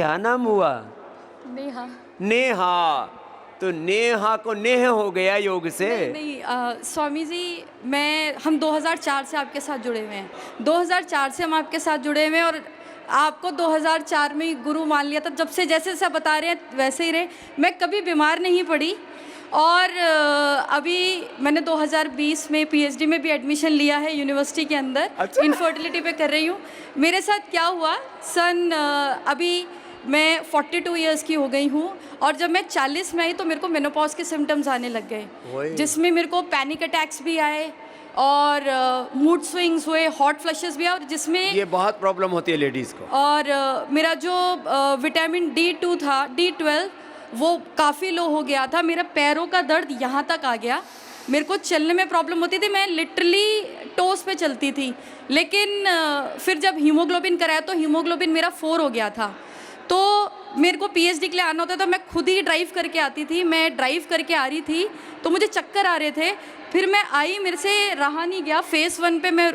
क्या नाम हुआ? नेहा। नेहा। तो नेहा को नेह हो गया योग से। नहीं, स्वामी जी, हम 2004 से आपके साथ जुड़े हुए हैं। 2004 से हम आपके साथ जुड़े हुए हैं और आपको 2004 में ही गुरु मान लिया था। जब से जैसे जैसे बता रहे हैं वैसे ही रहे। मैं कभी बीमार नहीं पड़ी और अभी मैंने 2020 में पीएचडी में भी एडमिशन लिया है यूनिवर्सिटी के अंदर। अच्छा। इनफर्टिलिटी पे कर रही हूँ। मेरे साथ क्या हुआ, अभी मैं 42 इयर्स की हो गई हूँ और जब मैं 40 में आई तो मेरे को मेनोपॉज के सिम्टम्स आने लग गए, जिसमें मेरे को पैनिक अटैक्स भी आए और मूड स्विंग्स हुए, हॉट फ्लशेस भी आए, और जिसमें ये बहुत प्रॉब्लम होती है लेडीज को। और मेरा जो विटामिन D2 था, D12, वो काफ़ी लो हो गया था। मेरा पैरों का दर्द यहाँ तक आ गया। मेरे को चलने में प्रॉब्लम होती थी, मैं लिटरली टोस पे चलती थी। लेकिन फिर जब हीमोग्लोबिन कराया तो हीमोग्लोबिन मेरा 4 हो गया था। तो मेरे को पीएचडी के लिए आना होता था, मैं खुद ही ड्राइव करके आती थी। मैं ड्राइव करके आ रही थी तो मुझे चक्कर आ रहे थे। फिर मैं आई, मेरे से रहा नहीं गया। फेस 1 पे मैं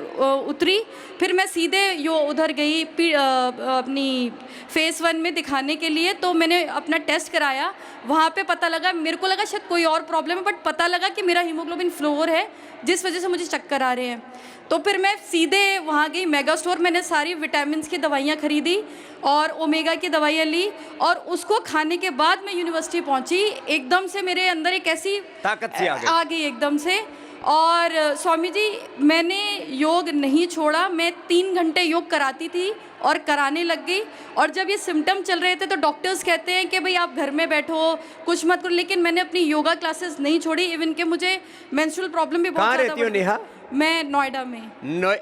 उतरी, फिर मैं सीधे उधर गई अपनी फेस 1 में दिखाने के लिए। तो मैंने अपना टेस्ट कराया, वहाँ पे पता लगा, मेरे को लगा शायद कोई और प्रॉब्लम है, बट पता लगा कि मेरा हीमोग्लोबिन फ्लोर है, जिस वजह से मुझे चक्कर आ रहे हैं। तो फिर मैं सीधे वहाँ गई मेगा स्टोर, मैंने सारी विटामिन्स की दवाइयाँ खरीदी और ओमेगा की दवाइयाँ ली और उसको खाने के बाद मैं यूनिवर्सिटी पहुँची। एकदम से मेरे अंदर एक ऐसी ताकत सी आ गई एकदम से। और स्वामी जी, मैंने योग नहीं छोड़ा। मैं 3 घंटे योग कराती थी और कराने लग गई। और जब ये सिम्टम चल रहे थे तो डॉक्टर्स कहते हैं कि भाई आप घर में बैठो, कुछ मत करो, लेकिन मैंने अपनी योगा क्लासेस नहीं छोड़ी। इवन कि मुझे मेंस्ट्रुअल प्रॉब्लम भी बहुत कहाँ रहती हो नेहा? मैं नोएडा में।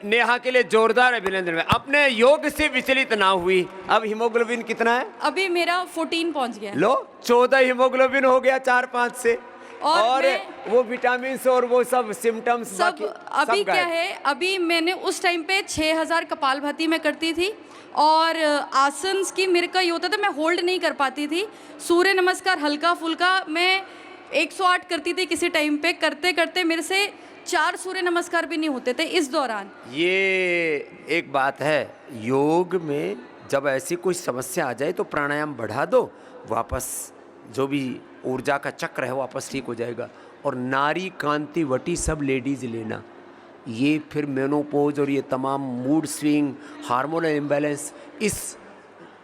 नेहा के लिए जोरदार अभिनंदन। में अपने योग से विचलित ना हुई। अब हीमोग्लोबिन कितना है? अभी मेरा 14 पहुंच गया। लो, 14 हीमोग्लोबिन हो गया 4-5 से। और वो विटामिन और वो सब सिम्टम्स सब अभी क्या है, अभी मैंने उस टाइम पे 6000 कपालभाति में करती थी और आसन्स की मेरे का ये होता था, मैं होल्ड नहीं कर पाती थी। सूर्य नमस्कार हल्का फुल्का मैं 108 करती थी किसी टाइम पे। करते करते मेरे से 4 सूर्य नमस्कार भी नहीं होते थे इस दौरान। ये एक बात है, योग में जब ऐसी कोई समस्या आ जाए तो प्राणायाम बढ़ा दो, वापस जो भी ऊर्जा का चक्र है वापस ठीक हो जाएगा। और नारी कांति वटी सब लेडीज लेना, ये फिर मेनोपोज और ये तमाम मूड स्विंग, हार्मोनल इम्बैलेंस, इस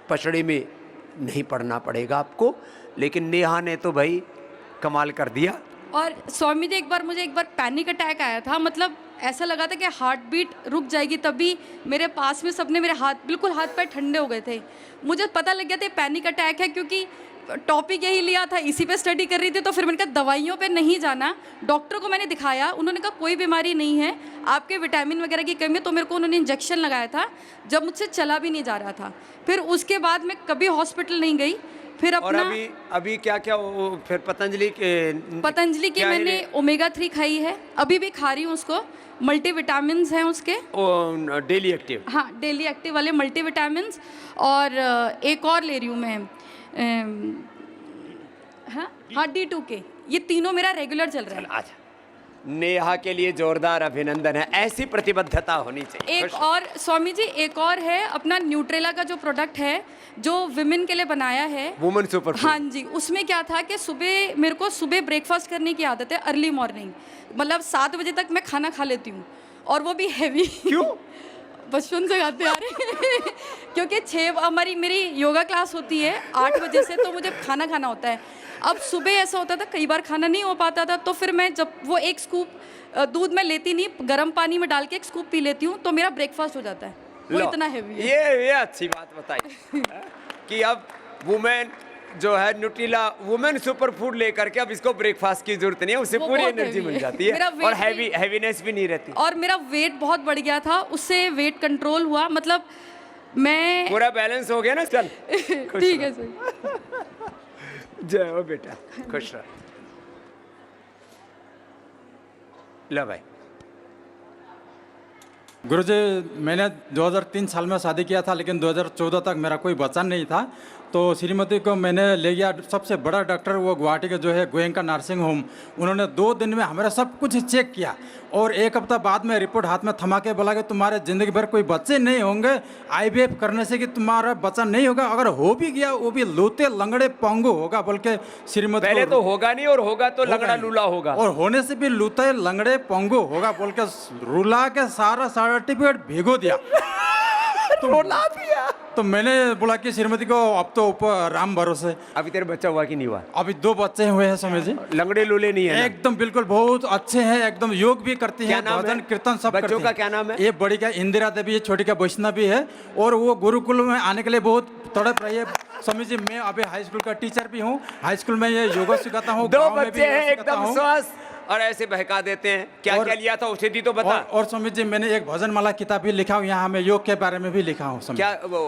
पचड़े में नहीं पड़ना पड़ेगा आपको। लेकिन नेहा ने तो भाई कमाल कर दिया। और स्वामी जी, मुझे एक बार पैनिक अटैक आया था। मतलब ऐसा लगा था कि हार्ट बीट रुक जाएगी। तभी मेरे पास में सबने मेरे बिल्कुल हाथ पैर ठंडे हो गए थे। मुझे पता लग गया था पैनिक अटैक है, क्योंकि टॉपिक यही लिया था, इसी पे स्टडी कर रही थी। तो फिर मैंने कहा दवाइयों पे नहीं जाना। डॉक्टर को मैंने दिखाया, उन्होंने कहा कोई बीमारी नहीं है, आपके विटामिन वगैरह की कमी है। तो मेरे को उन्होंने इंजेक्शन लगाया था जब मुझसे चला भी नहीं जा रहा था। फिर उसके बाद मैं कभी हॉस्पिटल नहीं गई। फिर अपना और अभी क्या क्या फिर पतंजलि की मैंने ओमेगा 3 खाई है, अभी भी खा रही हूँ उसको। मल्टीविटामिन हैं उसके, डेली एक्टिव। हाँ, डेली एक्टिव वाले मल्टीविटामिन। और एक और ले रही हूँ मैं, हाँ D2 के। ये तीनों मेरा रेगुलर चल रहा है। अच्छा, नेहा के लिए जोरदार अभिनंदन है। ऐसी प्रतिबद्धता होनी चाहिए। एक और स्वामी जी, एक और है अपना न्यूट्रेला का जो प्रोडक्ट है, जो विमेन के लिए बनाया है, वुमेन सुपर फूड। हाँ जी, उसमें क्या था कि मेरे को सुबह ब्रेकफास्ट करने की आदत है, अर्ली मॉर्निंग। मतलब 7 बजे तक मैं खाना खा लेती हूँ, और वो भी हैवी। क्यों? बचपन से खाते आ रहे क्योंकि मेरी योगा क्लास होती है 8 बजे से, तो मुझे खाना खाना होता है। अब सुबह ऐसा होता था, कई बार खाना नहीं हो पाता था, तो फिर मैं जब वो एक स्कूप दूध में लेती नहीं, गर्म पानी में डाल के एक स्कूप पी लेती हूँ, तो मेरा ब्रेकफास्ट हो जाता है। वो इतना हैवी है। ये अच्छी बात बताई कि अब वुमेन जो है न्यूट्रिला वुमेन सुपर फूड लेकर के अब इसको ब्रेकफास्ट की जरूरत नहीं है, उससे पूरी एनर्जी मिल जाती है और हैवीनेस भी नहीं रहती। और मेरा वेट बहुत बढ़ गया था, उससे वेट कंट्रोल हुआ। मतलब मैं पूरा बैलेंस हो गया ना। चल ठीक है सर। जय हो बेटा, खुश रह। लो भाई। गुरुजी, मैंने 2003 साल में शादी किया था, लेकिन 2014 तक मेरा कोई बच्चा नहीं था। तो श्रीमती को मैंने ले गया, सबसे बड़ा डॉक्टर वो गुवाहाटी के जो है गोयनका नर्सिंग होम, उन्होंने 2 दिन में हमारा सब कुछ चेक किया और 1 हफ्ता बाद में रिपोर्ट हाथ में थमा के बोला कि तुम्हारे ज़िंदगी भर कोई बच्चे नहीं होंगे, IVF करने से कि तुम्हारा बच्चा नहीं होगा, अगर हो भी गया वो भी लूते लंगड़े पंगु होगा, बोल के श्रीमती पहले को तो होगा नहीं और होगा तो लंगड़ा नहीं। लूला होगा। और होने से भी लूते लंगड़े पंगु होगा बोल के रुला के सारा सर्टिफिकेट भिगो दिया। रुला दिया। तो मैंने बोला कि श्रीमती को अब तो ऊपर राम भरोसे। अभी तेरे बच्चा हुआ कि नहीं हुआ? अभी 2 बच्चे हुए हैं स्वामी जी। लंगड़े लूले नहीं है ना? एकदम बिल्कुल बहुत अच्छे हैं, एकदम योग भी करती क्या हैं, नाम भजन है? कीर्तन सब बच्चों करती का हैं। क्या नाम है? ये बड़ी का इंदिरा देवी है, छोटी का वैष्णवी है और वो गुरुकुल में आने के लिए बहुत तड़प रही है। स्वामी जी मैं अभी हाई स्कूल का टीचर भी हूँ, हाई स्कूल में ये योगा सिखाता हूँ। 2 गाँव में भी बच्चे योगा हैं सिखाता एकदम हूँ। स्वस्थ और ऐसे बहका देते हैं। क्या और- क्या लिया था औषधि तो बता। और स्वामी जी मैंने एक भजन माला किताब भी लिखा हूँ, यहाँ मैं योग के बारे में भी लिखा हूँ। स्वामी क्या वो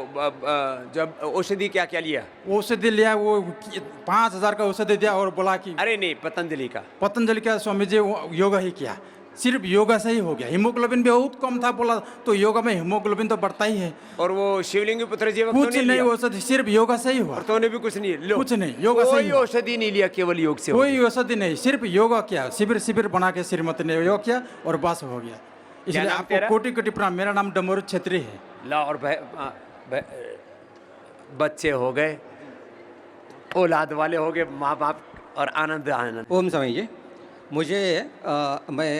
जब औषधि क्या क्या लिया? औषधि लिया, वो 5,000 का औषधि दिया और बोला कि अरे नहीं, पतंजलि का। पतंजलि का स्वामी जी वो योगा ही किया, सिर्फ योगा से ही हो गया। हीमोग्लोबिन भी बहुत कम था, बोला तो योगा में हीमोग्लोबिन तो बढ़ता ही है। और वो शिवलिंग पुत्र जी कुछ नहीं, औषधि सिर्फ योगा से ही हुआ, और तूने भी कुछ नहीं लो? कुछ नहीं, योगा से ही कोई हुआ। औषधि नहीं लिया, केवल योग से हो कोई औषधि नहीं, सिर्फ योगा किया, शिविर बना के श्रीमती ने योग किया और बस हो गया। इसलिए नाम आपको तेरा? कोटि कोटि प्रणाम। मेरा नाम डमरू छेत्री है। गया। ला और बच्चे हो गए, औलाद वाले हो गए, माँ बाप और आनंद आनंद। ओम स्वामी जी, मुझे मैं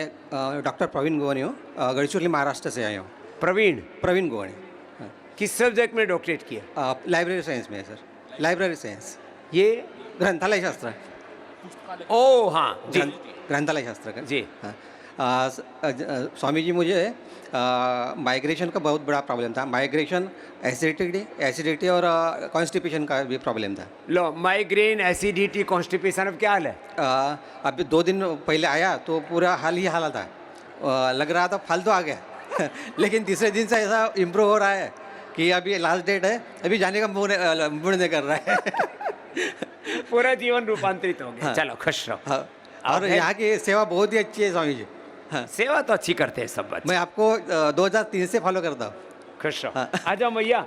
डॉक्टर प्रवीण गोवानी हूँ, गढ़चिरौली महाराष्ट्र से आया हूँ। प्रवीण गोवानी। हाँ। किस सब्जेक्ट में डॉक्टरेट किया? लाइब्रेरी साइंस में है सर, लाइब्रेरी साइंस, ये ग्रंथालय शास्त्र। ओ हाँ जी ग्रंथालय शास्त्र का जी। हाँ। स्वामी जी मुझे माइग्रेशन का बहुत बड़ा प्रॉब्लम था, माइग्रेशन, एसिडिटी और कॉन्स्टिपेशन का भी प्रॉब्लम था। लो, माइग्रेन, एसिडिटी, कॉन्स्टिपेशन, अब क्या हाल है? अभी 2 दिन पहले आया तो पूरा हाल ही हाल था, लग रहा था फालतू आ गया लेकिन तीसरे दिन से ऐसा इम्प्रूव हो रहा है कि अभी लास्ट डेट है, अभी जाने का मूड नहीं कर रहा है पूरा जीवन रूपांतरित हो गया। हाँ। चलो खुश रहो। हाँ। और यहाँ की सेवा बहुत ही अच्छी है स्वामी जी। हाँ। सेवा तो अच्छी करते हैं सब बच्चे। मैं आपको 2003 से फॉलो करता हूँ। खुश रहो। हाँ। आ जाओ मैया,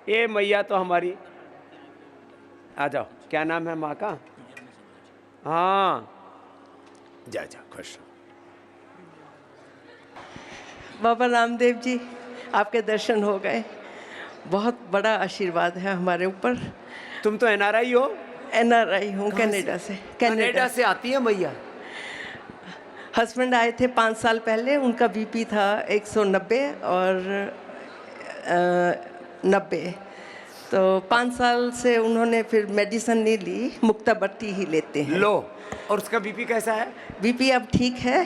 ये मैया तो हमारी, आ जाओ। क्या नाम है माँ का? हाँ, जा जा, खुश रहो। बाबा रामदेव जी, आपके दर्शन हो गए, बहुत बड़ा आशीर्वाद है हमारे ऊपर। तुम तो NRI हो? NRI हूँ, कनाडा से। कनाडा से आती है मैया? हस्बैंड आए थे 5 साल पहले, उनका BP था 190 और 90, तो 5 साल से उन्होंने फिर मेडिसिन नहीं ली, मुक्ताबट्टी ही लेते हैं। लो, और उसका BP कैसा है? BP अब ठीक है।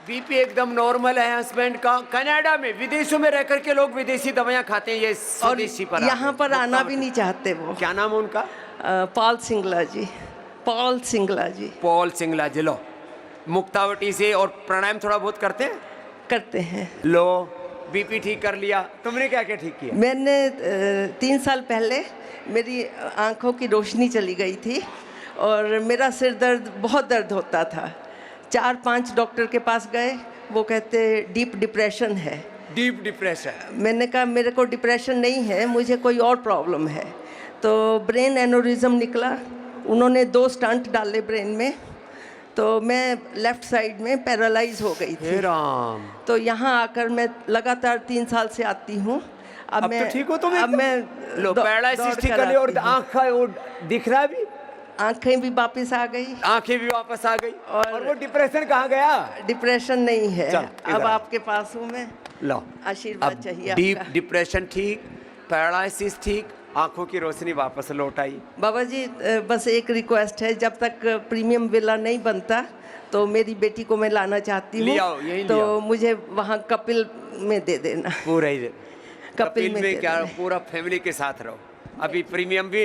BP एकदम नॉर्मल है हस्बैंड का। कनाडा में, विदेशों में रह करके लोग विदेशी दवाइयाँ खाते हैं, ये और स्वदेशी पर यहाँ पर आना भी नहीं चाहते वो। क्या नाम है उनका? पॉल सिंगला जी। पॉल सिंगला जी पॉल सिंगला जी। लो, मुक्तावटी से और प्राणायाम थोड़ा बहुत करते हैं? करते हैं। लो, BP ठीक कर लिया। तुमने क्या क्या ठीक किया? मैंने 3 साल पहले मेरी आंखों की रोशनी चली गई थी और मेरा सिर दर्द, बहुत दर्द होता था। 4-5 डॉक्टर के पास गए, वो कहते डीप डिप्रेशन है। Deep depression? मैंने कहा मेरे को डिप्रेशन नहीं है, मुझे कोई और प्रॉब्लम है। तो ब्रेन एनोरिज्म निकला, उन्होंने 2 स्टंट डाले ब्रेन में, तो मैं लेफ्ट साइड में पैरालाइज हो गई हे थी। राम। तो यहाँ आकर मैं लगातार 3 साल से आती हूँ। अब तो ठीक हो तुम? अब मैं लो, पैरालाइसिस दौड़ ठीक कर कर लिया और आती हूँ। आँख वो दिख रहा है भी? आंखें भी वापस आ गई, आंखें भी वापस आ गई। और और वो डिप्रेशन कहाँ गया? डिप्रेशन नहीं है। चल, इधर अब आ। आपके पास हूँ मैं, लो, आशीर्वाद चाहिए डीप आपका। डिप्रेशन ठीक, पैरालिसिस ठीक, आंखों की रोशनी वापस लौट आई। बाबा जी बस एक रिक्वेस्ट है, जब तक प्रीमियम विला नहीं बनता तो मेरी बेटी को मैं लाना चाहती ले हूँ, आओ, यहीं ले तो आओ। मुझे वहाँ कपिल में दे देना। पूरा ही कपिल में दे क्या, देना। पूरा फैमिली के साथ रहो। अभी प्रीमियम भी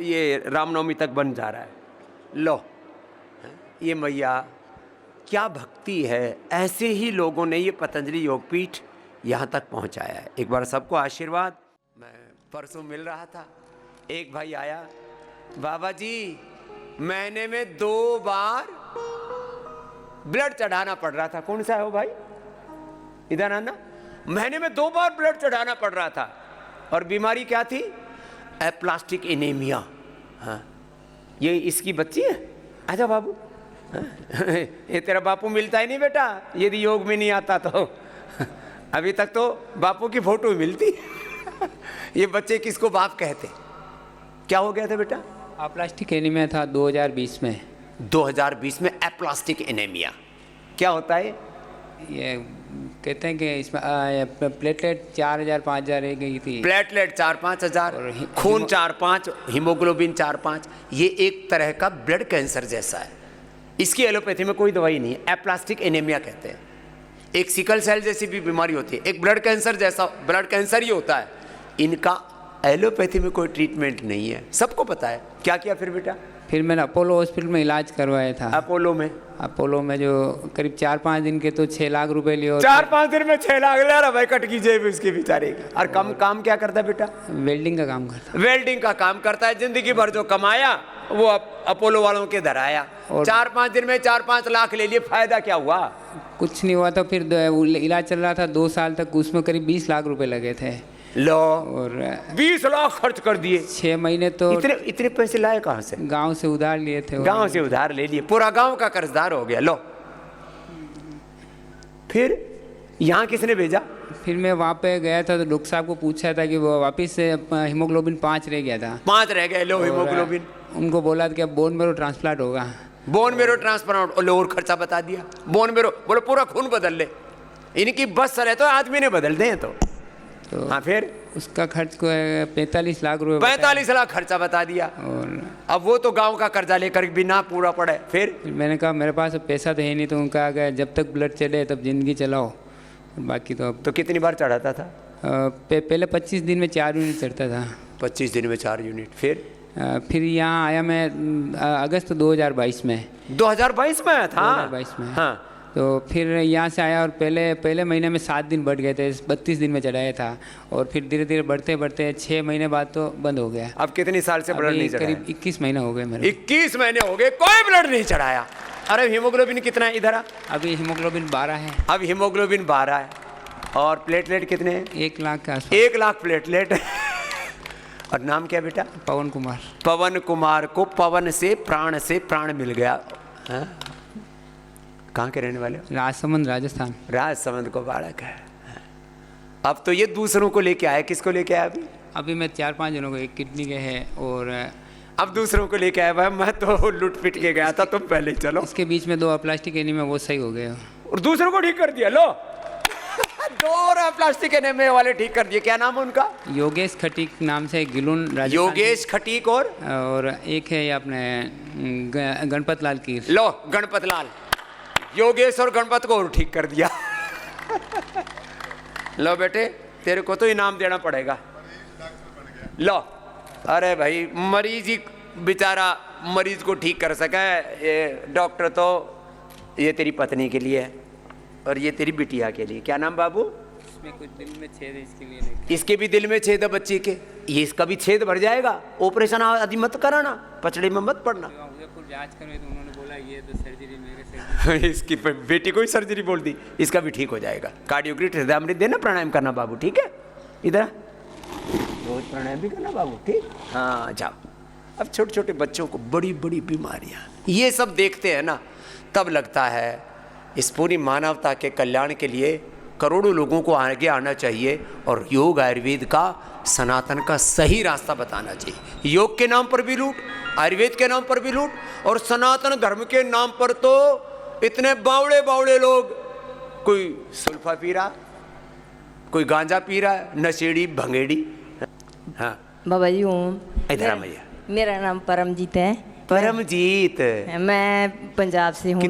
ये रामनवमी तक बन जा रहा है। लो, ये मैया क्या भक्ति है। ऐसे ही लोगों ने ये पतंजलि योगपीठ यहाँ तक पहुँचाया है। एक बार सबको आशीर्वाद। मैं परसों मिल रहा था, एक भाई आया, बाबा जी महीने में 2 बार ब्लड चढ़ाना पड़ रहा था। कौन सा है वो भाई? इधर आना। महीने में 2 बार ब्लड चढ़ाना पड़ रहा था। और बीमारी क्या थी? Aplastic anaemia. हाँ, ये इसकी बच्ची है। आजा बाबू। हाँ? ये तेरा बापू मिलता ही नहीं बेटा यदि योग में नहीं आता तो। अभी तक तो बापू की फोटो ही मिलती। ये बच्चे किसको बाप कहते? क्या हो गया था बेटा? प्लास्टिक एनीमिया था 2020 में। 2020 में एप्लास्टिक एनीमिया क्या होता है? ये कहते हैं कि इसमें प्लेटलेट 4000 5000 रह गई थी। प्लेटलेट 4-5 हजार, और खून 4-5, हीमोग्लोबिन 4-5। ये एक तरह का ब्लड कैंसर जैसा है। इसकी एलोपैथी में कोई दवाई नहीं है, एप्लास्टिक एनीमिया कहते हैं। एक सिकल सेल जैसी भी बीमारी होती है, एक ब्लड कैंसर जैसा ब्लड कैंसर ही होता है। इनका एलोपैथी में कोई ट्रीटमेंट नहीं है, सबको पता है। क्या किया फिर बेटा? फिर मैंने अपोलो हॉस्पिटल में इलाज करवाया था। अपोलो में जो करीब 4-5 दिन के तो 6 लाख रुपए लिए। 4-5 दिन में 6 लाख ले रहा भाई, कट की जेब उसके बेचारे की। और काम क्या करता है बेटा? वेल्डिंग का काम करता। वेल्डिंग का काम करता है। जिंदगी भर जो कमाया वो अपोलो वालों के धराया। 4-5 दिन में 4-5 लाख ले लिए, फायदा क्या हुआ? कुछ नहीं हुआ। तो फिर इलाज चल रहा था 2 साल तक, उसमें करीब 20 लाख रुपए लगे थे। लो, और 20 लाख खर्च कर दिए। 6 महीने तो इतने पैसे लाए कहाँ से? गांव से उधार लिए थे। गांव से उधार ले लिए, पूरा गांव का कर्जदार हो गया। लो, फिर यहाँ किसने भेजा? फिर मैं वहाँ पे गया था तो डॉक्टर साहब को पूछा था कि वो वापस से हीमोग्लोबिन 5 रह गया था। 5 रह गए। लो, हीमोग्लोबिन। उनको बोला था कि अब बोन मेरो ट्रांसप्लांट होगा। Bone marrow transplant. लो, और खर्चा बता दिया। बोन मेरो बोलो पूरा खून बदल ले। इनकी बस सर है तो आदमी ने बदल दें तो हाँ, फिर उसका खर्च को 45 लाख रुपए। 45 लाख खर्चा बता दिया। और अब वो तो गांव का कर्जा लेकर भी ना पूरा पड़े। फिर मैंने कहा मेरे पास अब पैसा तो है नहीं, तो उनका कहा जब तक ब्लड चढ़े तब जिंदगी चलाओ, बाकी तो अब। तो कितनी बार चढ़ाता था? पहले 25 दिन में 4 यूनिट चढ़ता था। 25 दिन में 4 यूनिट। फिर यहाँ आया मैं अगस्त 2022 में। 2022 में आया था? 2022 में। हाँ। तो फिर यहाँ से आया और पहले महीने में 7 दिन बढ़ गए थे, 32 दिन में चढ़ाया था। और फिर धीरे धीरे बढ़ते बढ़ते 6 महीने बाद तो बंद हो गया। अब कितनी साल से ब्लड नहीं चढ़ाया? करीब 21 महीने हो गए मेरे। 21 महीने हो गए, कोई ब्लड नहीं चढ़ाया। अरे हीमोग्लोबिन कितना है इधर? अभी हीमोग्लोबिन 12 है। अब हीमोग्लोबिन 12 है। और प्लेटलेट कितने हैं? 1 लाख का। 1 लाख प्लेटलेट। और नाम क्या बेटा? पवन कुमार। पवन कुमार को पवन से प्राण मिल गया। हाँ? कहाँ के रहने वाले? राजसमंद, राजस्थान। राजसमंद को बालक है। अब तो ये दूसरों को लेके आया। किसको लेके आया अभी? अभी मैं 4-5 जनों को, एक किडनी के है और अब दूसरों को लेके आया। भाई मैं तो लुट पिट के गया था, तुम पहले ही चलो। इसके बीच में 2 प्लास्टिक एनीमिया वो सही हो गए और दूसरों को ठीक कर दिया। लो, 2 प्लास्टिक एनीमिया वाले ठीक कर दिए। क्या नाम है उनका? योगेश खटीक नाम से, गिलुन राजस्थान। योगेश खटीक। और एक है ये अपने गणपत लाल की। लो, गणपत लाल। योगेश और गणपत को और ठीक कर दिया। लो बेटे, तेरे को तो इनाम देना पड़ेगा। लो, अरे भाई मरीज ही बेचारा मरीज को ठीक कर सका है। ये डॉक्टर तो ये तेरी पत्नी के लिए है और ये तेरी बिटिया के लिए। क्या नाम बाबू? इसमें कुछ दिल में छेद है, इसके लिए नहीं। इसके भी दिल में छेद है बच्ची के। ये इसका भी छेद भर जाएगा। ऑपरेशन आदि मत कराना, पचड़े में मत पड़ना। उदयपुर जांच करवाई तो उन्होंने बोला ये तो सर्जरी मेरे। इसकी बेटी को ही सर्जरी बोल दी। इसका भी ठीक हो जाएगा। कार्डियोग्रिट हृदयामृत देना, प्राणायाम करना बाबू, ठीक है? इधर रोज प्राणायाम भी करना बाबू, ठीक? हाँ, जाओ। अब छोटे छोटे बच्चों को बड़ी बड़ी बीमारियां ये सब देखते हैं ना, तब लगता है इस पूरी मानवता के कल्याण के लिए करोड़ों लोगों को आगे आना चाहिए और योग आयुर्वेद का सनातन का सही रास्ता बताना चाहिए। योग के नाम पर भी लूट, आयुर्वेद के नाम पर भी लूट, और सनातन धर्म के नाम पर तो इतने बावड़े बावड़े लोग, कोई सुल्फा पी रहा, कोई गांजा पी रहा है, नशेड़ी भंगेड़ी। हाँ बाबा जी ओम। इधर आ भैया। मेरा नाम परमजीत है। परमजीत, मैं पंजाब से हूँ,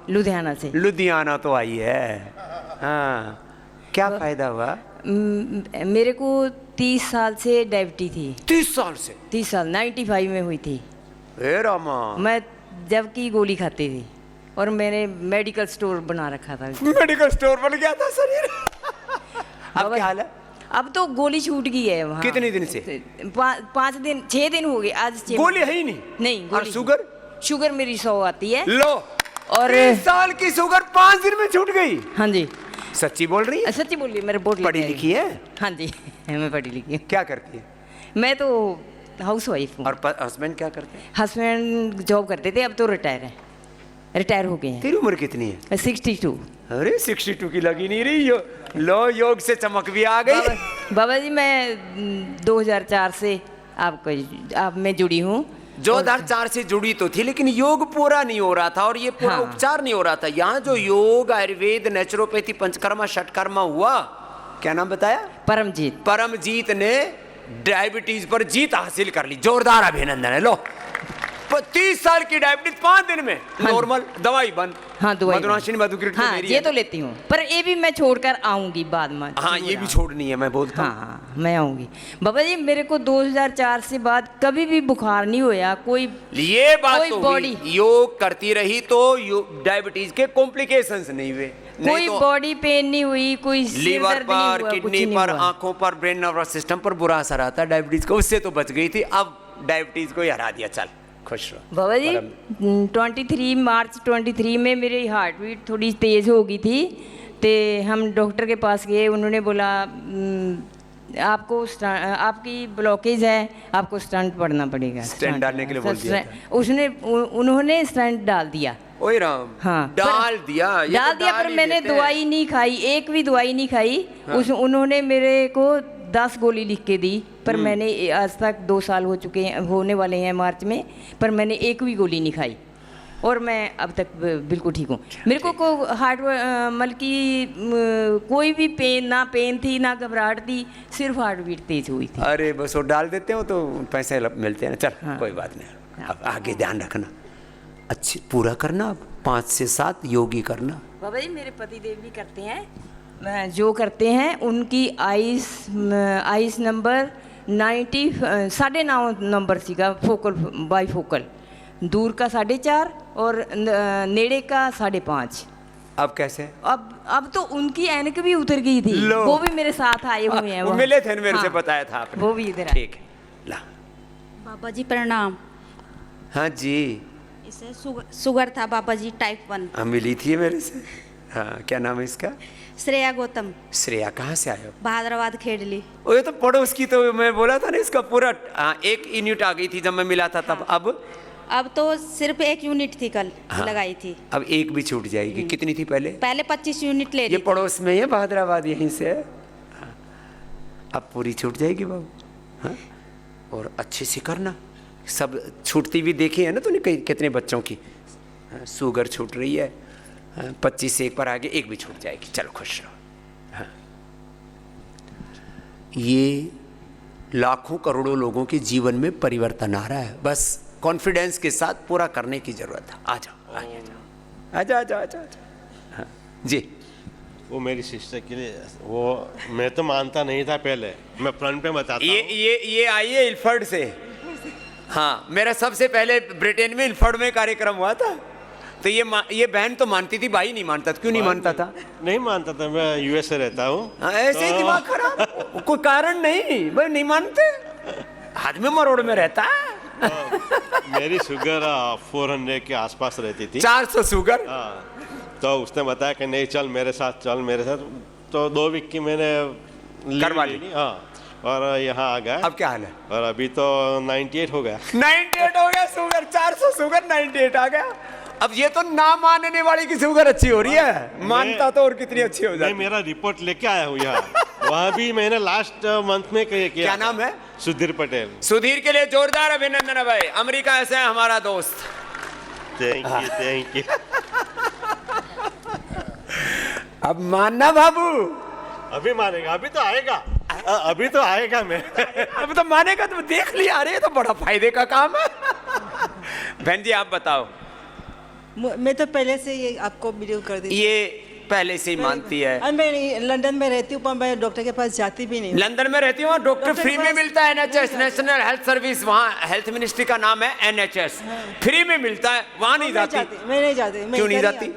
लुधियाना से। लुधियाना तो आई है। हाँ, क्या फायदा हुआ? मेरे को 30 साल से डायबिटीज थी। 30 साल से? 30 साल 95 में हुई थी। हे रामा। मैं जब की गोली खाती थी और मैंने मेडिकल स्टोर बना रखा था। मेडिकल स्टोर बन गया था शरीर। अब क्या हाल है? अब तो गोली छूट गई है वहाँ। कितने दिन से? 5 दिन 6 दिन हो गए आज। गोली है ही नहीं? नहीं। और शुगर? शुगर मेरी 100 आती है। लो, और 30 साल की शुगर 5 दिन में छूट गई? हाँ जी। सच्ची बोल रही है? सच्ची बोल रही है। मेरे बोर्ड पढ़ी लिखी है? हाँ जी, मैं पढ़ी लिखी हूँ। क्या करती है? मैं तो हाउस वाइफ हूँ। और हस्बैंड क्या करते हैं? हस्बैंड जॉब करते थे, अब तो रिटायर हो गए हैं। तेरी उम्र कितनी है? 62। अरे 62 की लगी नहीं रही। लो योग से चमक भी आ गई। बाबा जी मैं 2004 से आप मैं जुड़ी हूँ। 2004 से जुड़ी तो थी, लेकिन योग पूरा नहीं हो रहा था और ये पूरा हाँ। उपचार नहीं हो रहा था। यहाँ जो योग, आयुर्वेद, नेचुरोपैथी, पंचकर्मा, षटकर्मा हुआ, क्या नाम बताया? परमजीत। परमजीत ने डायबिटीज पर जीत हासिल कर ली। जोरदार अभिनंदन है। लो 30 साल की डायबिटीज 5 दिन में नॉर्मल, दवाई बंद। हाँ, दवाई मधुनाशिनी मधुकृत हाँ, मेरी ये है। तो लेती हूँ, पर ये भी मैं छोड़कर आऊंगी बाद में। हाँ, ये भी छोड़नी है, मैं बोलता हूँ। हाँ, मैं आऊंगी बाबा जी। मेरे को 2004 से बाद कभी भी बुखार नहीं होया कोई। ये बात कोई तो बॉडी हुई। योग करती रही तो डायबिटीज के कॉम्प्लिकेशंस नहीं हुए। कोई बॉडी पेन नहीं हुई, कोई सिर लीवर दर्द नहीं पर, हुआ, कुछ किडनी नहीं पर, हुआ। आंखों पर, ब्रेन नर्वस सिस्टम पर बुरा असर आता है डायबिटीज को। उससे तो बच गई थी, अब डायबिटीज को ही हरा दिया। चल खुश रहो बाबा जी 23 मार्च 23 में मेरी हार्ट बीट थोड़ी तेज़ हो गई थी, तो हम डॉक्टर के पास गए। उन्होंने बोला आपको आपकी ब्लॉकेज है, आपको स्टंट पड़ना पड़ेगा। स्टंट डालने के लिए बोल दिया था। उन्होंने स्टंट डाल दिया। ओए राम। हाँ, डाल दिया। ये डाल तो दिया, डाल पर ही मैंने देते हैं। दवाई नहीं खाई, एक भी दवाई नहीं खाई। उन्होंने मेरे को 10 गोली लिख के दी, पर मैंने आज तक 2 साल हो चुके हैं, होने वाले हैं मार्च में, पर मैंने एक भी गोली नहीं खाई और मैं अब तक बिल्कुल ठीक हूँ। मेरे को हार्ट मतलब कि कोई भी पेन थी ना घबराहट थी, सिर्फ हार्ट बीट तेज हुई थी। अरे बस वो डाल देते हो तो पैसे मिलते हैं ना। चल हाँ। कोई बात नहीं, अब आगे ध्यान रखना, अच्छी पूरा करना। अब 5 से 7 योगी करना। बाबा जी मेरे पति देव भी करते हैं, जो करते हैं उनकी आइस नंबर 9.5 नंबर सीगा, फोकल बाई फोकल, दूर का 4.5 और नेड़े का 5.5। अब कैसे? अब तो उनकी ऐनक भी उतर गई थी। लो। वो भी मेरे साथ आए हुए हैं। वो वहाँ। मिले थे मेरे से हाँ, बताया था आपने। वो भी इधर आए। ठीक है। ला। बाबा जी प्रणाम। हाँ जी। इसे शुगर था बाबा जी, टाइप 1। हाँ, मिली थी मेरे से। हाँ, क्या नाम है इसका? श्रेया गौतम। श्रेया कहाँ से आए हो? बहादुराबाद खेडली। ओ, ये तो पड़ोस की, तो मैं बोला था ना इसका पूरा 1 यूनिट आ गई थी जब मैं मिला था तब। अब तो सिर्फ 1 यूनिट थी कल। हाँ, लगाई थी। अब 1 भी छूट जाएगी। कितनी थी पहले? पहले 25 यूनिट ले ये रही थी। पड़ोस में ही है, बहादुराबाद यहीं से है। हाँ, अब पूरी छूट जाएगी बाबू। हाँ, और अच्छे से करना। सब छूटती भी देखी है ना तूने कितने बच्चों की। हाँ, शुगर छूट रही है। हाँ, 25 से 1 पर आगे 1 भी छूट जाएगी। चलो खुश रहो। हाँ, ये लाखों करोड़ों लोगों के जीवन में परिवर्तन आ रहा है। बस कॉन्फिडेंस के साथ पूरा करने की जरूरत है। आ जाओ, आ जाओ, आ जाओ, आ जाओ। हाँ जी। वो मेरी सिस्टर के लिए, वो मैं तो मानता नहीं था पहले, मैं फ्रंट पे बताता हूँ। ये आई है इल्फर्ड से। हाँ, मेरा सबसे पहले ब्रिटेन में इल्फर्ड में कार्यक्रम हुआ था। तो ये बहन तो मानती थी, भाई नहीं मानता था। क्यों नहीं मानता था? नहीं मानता था, मैं यूएसए रहता हूँ। ऐसे ही दिमाग खराब, कोई कारण नहीं, भाई नहीं मानते। आदमी मरोड़ में रहता है। मेरी शुगर 400 के आसपास रहती थी। 400 शुगर। हाँ, तो उसने बताया कि नहीं चल मेरे साथ, चल मेरे साथ। तो 2 वीक की मैंने करवा ली। हाँ, और यहाँ आ गया। अब क्या हाल है? और अभी तो 98 हो गया। 98 हो गया शुगर। 400 शुगर 98 आ गया। अब ये तो ना मानने वाली की शुगर अच्छी हो रही है, मानता तो और कितनी अच्छी हो जाती। मैं मेरा रिपोर्ट लेके आया हूँ यहाँ। वहाँ भी मैंने लास्ट मंथ में किया। क्या नाम है? सुधीर पटेल। सुधीर के लिए जोरदार अभिनंदन है भाई। अमेरिका से है हमारा दोस्त। Thank you, thank you. अब मानना बाबू। अभी मानेगा, अभी तो आएगा, अभी तो आएगा। मैं अब तो मानेगा। तो देख लिया, अरे तो बड़ा फायदे का काम है। बहन जी आप बताओ। मैं तो पहले से ये आपको बिलीव कर दी। ये पहले से ही मानती है। मैं लंदन में रहती हूँ, पर मैं डॉक्टर के पास जाती भी नहीं। लंदन में रहती हूँ, डॉक्टर फ्री में मिलता है। NHS, नेशनल हेल्थ सर्विस, वहाँ हेल्थ मिनिस्ट्री का नाम है NHS। फ्री में मिलता है, वहाँ नहीं जाती। मैं नहीं जाती। क्यों नहीं जाती?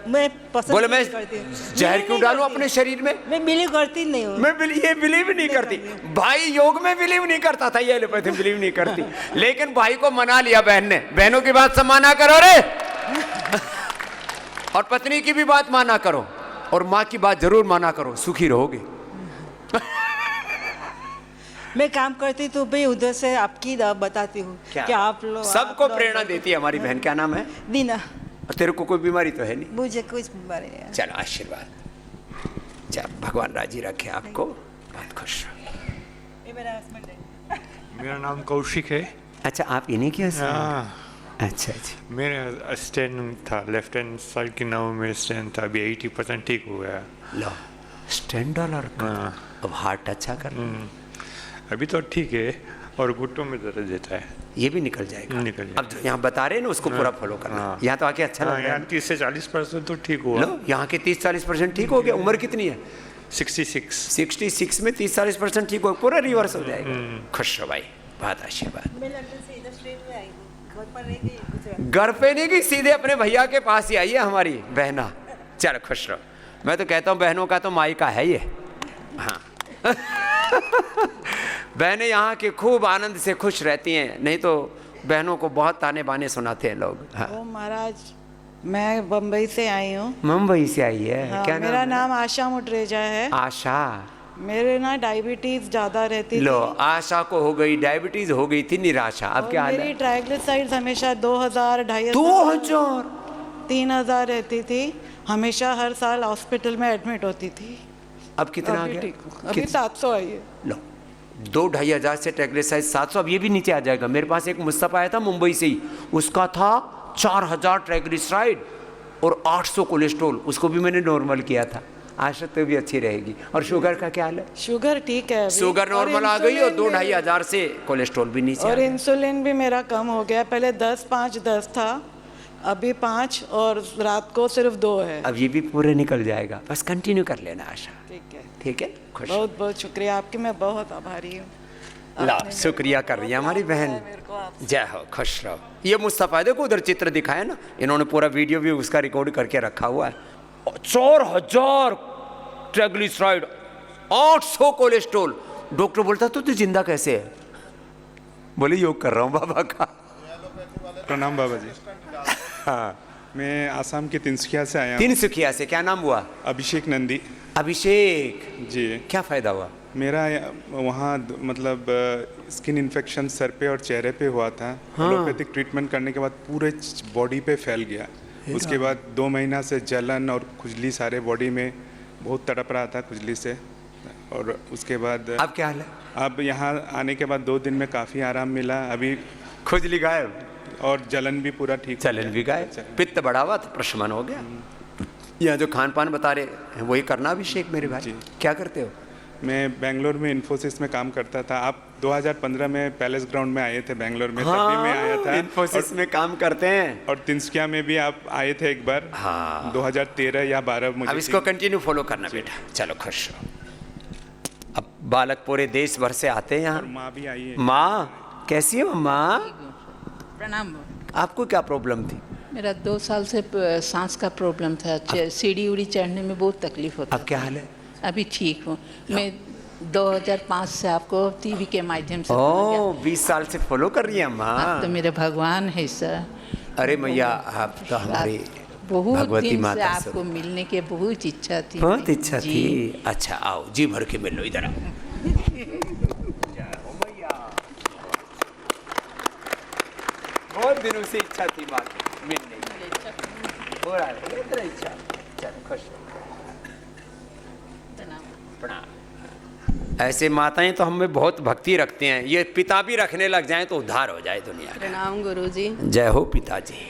मैं पसंद बोले मैं करती हूँ। जहर क्यों डालूं अपने शरीर में? मैं बिलीव करती नहीं हूँ। मैं ये बिलीव नहीं करती। भाई योग में बिलीव नहीं करता था, ये एलोपैथी बिलीव नहीं करती। लेकिन भाई को मना लिया बहन ने। बहनों की बात सब माना करो रे। और पत्नी की भी बात माना करो, और माँ की बात जरूर माना करो, सुखी रहोगे। मैं काम करती तो भाई उधर से आपकी बताती हूँ कि आप लोग सबको प्रेरणा देती है हमारी बहन। क्या नाम है? दीना। और तेरे को कोई बीमारी तो है नहीं? मुझे कुछ बीमारी नहीं है। चलो आशीर्वाद, चल भगवान राजी रखे आपको, बहुत खुश रहो। ये मेरा हस्बैंड है। मेरा नाम कौशिक है। अच्छा, आप इन्हीं के हस्बैंड? हाँ, अच्छा अच्छा। मेरा स्टेन था, लेफ्ट हैंड साइड की नाव में स्टेन था, अभी 80% ठीक हो गया। लो, स्टेन डॉलर का अब हार्ट अच्छा कर रहा है। अभी तो ठीक है, और घुटनों में दर्द देता है। ये भी निकल जाएगा। निकल जाएगा। अब जो यहाँ बता रहे हैं ना उसको पूरा फॉलो करना। हाँ। यहाँ तो आके अच्छा लग रहा यहाँ है। 30 से 40% तो ठीक हुआ। लो, यहाँ के 30-40% ठीक हो गया। उम्र कितनी है? 66। 66 में 30-40% ठीक हो, पूरा रिवर्स हो जाएगा। खुश रहो भाई, बहुत आशीर्वाद। मैं लंदन से इधर स्ट्रेट में आई हूँ, घर पर रह गई। घर पे नहीं गई, सीधे अपने भैया के पास ही आई है हमारी बहना। चलो खुश रहो। मैं तो कहता हूँ बहनों का तो मायका है ये। हाँ बहनें यहाँ के खूब आनंद से खुश रहती हैं, नहीं तो बहनों को बहुत ताने बाने सुनाते हैं लोग। हाँ। ओ महाराज, मैं बम्बई से आई हूँ। मुंबई से आई है। हाँ, क्या मेरा है? नाम आशा मुटरेजा है। आशा। मेरे ना डायबिटीज ज़्यादा रहती लो, थी। आशा को हो गई डायबिटीज, हो गई थी निराशा। अब और क्या हाल मेरी है? ट्राइग्लिसराइड्स हमेशा 2000, 2500, 2000, 3000 रहती थी। हमेशा हर साल हॉस्पिटल में एडमिट होती थी। अब कितना आ अभी गया? ठीक हूँ। अभी 700 आई है। लो, 2-2.5 हज़ार से ट्राइग्लिसराइड 700, अब ये भी नीचे आ जाएगा। मेरे पास एक मुस्तफ़ा आया था मुंबई से ही, उसका था 4000 ट्राइग्लिसराइड और 800 कोलेस्ट्रॉल, उसको भी मैंने नॉर्मल किया था। आशा तो भी अच्छी रहेगी। और शुगर का क्या हाल है? शुगर ठीक है अभी। शुगर और नॉर्मल आ गई और इंसुलिन 2-2.5 हज़ार से कोलेस्ट्रॉल भी नीचे आ और गया। इंसुलिन भी मेरा कम हो गया। पहले 10 था, अभी 5 और रात को सिर्फ 2 है। अब ये भी पूरे निकल जाएगा, बस कंटिन्यू कर लेना आशा। ठीक है, ठीक है, खुश। बहुत बहुत शुक्रिया आपकी, मैं बहुत आभारी हूँ। ला, शुक्रिया कर रही है हमारी बहन। जय हो, खुश रहो। ये मुस्तफ़ा देखो उधर चित्र दिखाया ना, इन्होंने पूरा वीडियो भी उसका रिकॉर्ड करके रखा हुआ है। 4000 ट्राइग्लिसराइड, 800 कोलेस्ट्रॉल। डॉक्टर बोलता तो जिंदा कैसे है? बोले योग कर रहा हूँ बाबा का। प्रणाम बाबा जी। हाँ, मैं आसाम के तिनसुकिया से आया हूँ। तिनसुकिया से। क्या नाम हुआ? अभिषेक नंदी। अभिषेक जी। क्या फ़ायदा हुआ? मेरा वहाँ मतलब स्किन इन्फेक्शन सर पे और चेहरे पे हुआ था। एलोपैथिक ट्रीटमेंट करने के बाद पूरे बॉडी पे फैल गया। उसके बाद 2 महीना से जलन और खुजली सारे बॉडी में, बहुत तड़प रहा था खुजली से। और उसके बाद अब क्या हाल है? अब यहाँ आने के बाद 2 दिन में काफ़ी आराम मिला। अभी खुजली गायब और जलन भी पूरा ठीक। चलन भी गायब, पित्त बढ़ा हुआ तो प्रशमन हो गया। यहाँ जो खान पान बता रहे हैं वही करना अभिषेक मेरे भाई। क्या करते हो? मैं बेंगलोर में इन्फोसिस में काम करता था। आप 2015 में पैलेस ग्राउंड में आए थे बेंगलोर में। तब भी मैं आया था। इन्फोसिस में काम करते हैं। और तिनसुकिया में भी आप आए थे एक बार। हाँ, 2013 या 12 मुझे। अब इसको कंटिन्यू फॉलो करना बेटा। चलो खुश रहो। अब बालक पूरे देश भर से आते हैं यहाँ। माँ भी आई है। माँ कैसी हो माँ? प्रणाम। आपको क्या प्रॉब्लम थी? मेरा 2 साल से सांस का प्रॉब्लम था। सीढ़ी उड़ी चढ़ने में बहुत तकलीफ होता। अब क्या हाल है? अभी ठीक हूँ। मैं 2005 से आपको टीवी के माध्यम से। ओह, 20 साल से फॉलो कर रही है माँ। आप तो मेरे भगवान है सर। अरे मैया, आप तो हमारी बहुत भगवती दिन से माता आपको मिलने की बहुत इच्छा थी। बहुत इच्छा जी। थी। अच्छा आओ, जी भर के मिल लो, इधर आओ। बहुत दिनों से इच्छा थी माँ की मिलने की। हो रहा है इधर इच्छा। चलो खुश रहो। प्रणाम। ऐसे माताएं तो हमें बहुत भक्ति रखते हैं, ये पिता भी रखने लग जाएं तो उद्धार हो जाए दुनिया का। प्रणाम गुरुजी। जय हो पिताजी।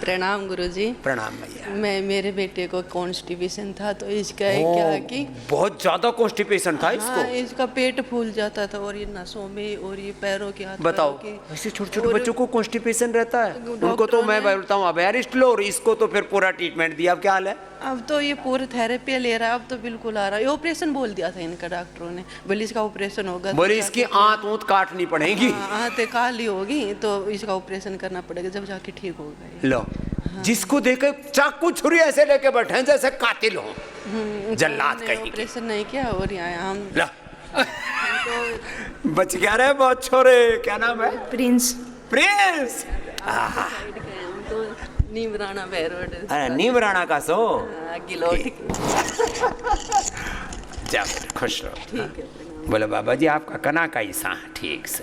प्रणाम गुरुजी। प्रणाम भैया। मेरे बेटे को कॉन्स्टिपेशन था, तो इसका क्या कि बहुत ज्यादा कॉन्स्टिपेशन था इसको। हाँ, इसका पेट फूल जाता था और ये नसों में और ये पैरों के हाथ। बताओ, ऐसे छोटे छोटे बच्चों को कॉन्स्टिपेशन रहता है, उनको तो मैं बोलता हूँ अब रेस्ट लो, और इसको तो फिर पूरा ट्रीटमेंट दिया। अब क्या हाल है? अब तो ये पूरी थेरेपी ले रहा है, अब तो बिल्कुल आ रहा है। ये ऑपरेशन बोल दिया था इनका डॉक्टरों ने, बोले इसका ऑपरेशन होगा। बोले इसकी आंत ऊंत काटनी पड़ेगी। आंतें काली होगी तो इसका ऑपरेशन करना पड़ेगा, जब जाके ठीक होगा। लो, जिसको देखे चाकू छुरी ऐसे लेके बैठे हैं जैसे कातिल हो, जल्लाद कहीं। ऑपरेशन नहीं किया और यहाँ हम बच गया रे बहुत छोरे। क्या नाम है? प्रिंस। प्रिंस। नीम राणा बैरोड। अरे नीम राणा का सो गिलोट। जा खुश रहो। ठीक है। बोले बाबा जी आपका कना का ही सा ठीक से